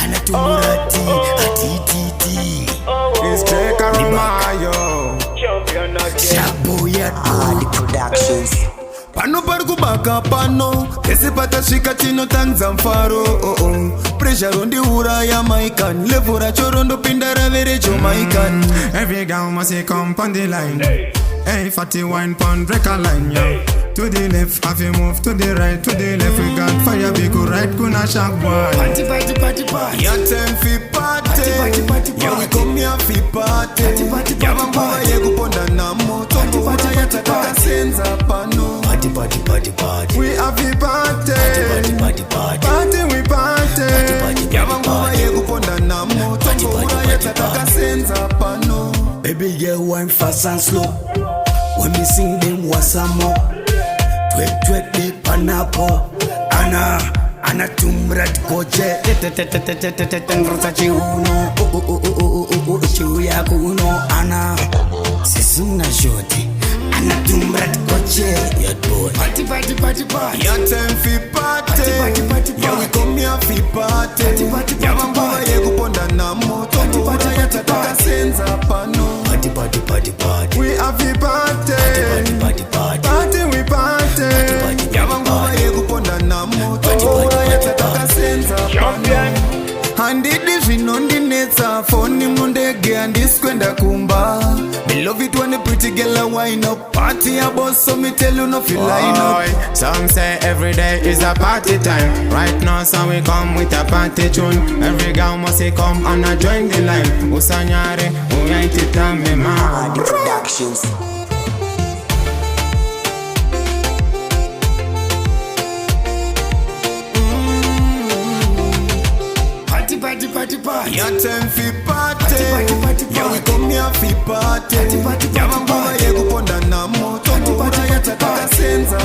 anatumurati atititi. It's Draekah Romayo. Sharkboy the productions. Pano parku baka pano kese patashika chino tanza mfaro pressure on the ura ya maikan levura chorondo pindara vere Jamaican. Every girl must come on the line. Hey, 41 pound Draekah line, yo. To the left, have you move to the right, to the left. We got fire, we go right, kuna Sharkboy. Party, party, party, party. Ya time fi party. Ya we come here fi party. Ya mambo ye kuponda na moto. Ura ya tataka senza pano. Party, party, party, party. We have the party. Party, party, party. Party, we party. Ya mambo ye kuponda na moto. Ura ya tataka senza pano. Baby girl, wine fast and slow. When me sing them, what's some more? Twek twek de panapo. Ana tumrat koje. Tengrosa chiuno. Chiuya kuno. Ana sisuna shoti. Ana tumrat koje. Yet boy. Party, party, party, party. Ya time fi party. Ya we come here fi party. Ya mambo ye kuponda na moto. Ura ya tataka senza pano. Party, party, party, party. We have the party. Party, party, party. Party, we party. Ya mambo ye kuponda na moto. Ura ya tataka senza pano. Handidi zvinondinetsa foni mundege handiskwenda kumba. Me love it when the pretty girl a wine up. Party a boss so me tell you no feel line up. Some say every day is a party time. Right now so we come with a party tune. Every girl must come and join the line. Usanyare, uyaitita me ma. The productions. Party, party, party, party. Ya time fi party. Party, party, party. Ya we come here fi party. Party, party, Ya party, mambo party. ye kuponda na moto. Ura ya tataka senza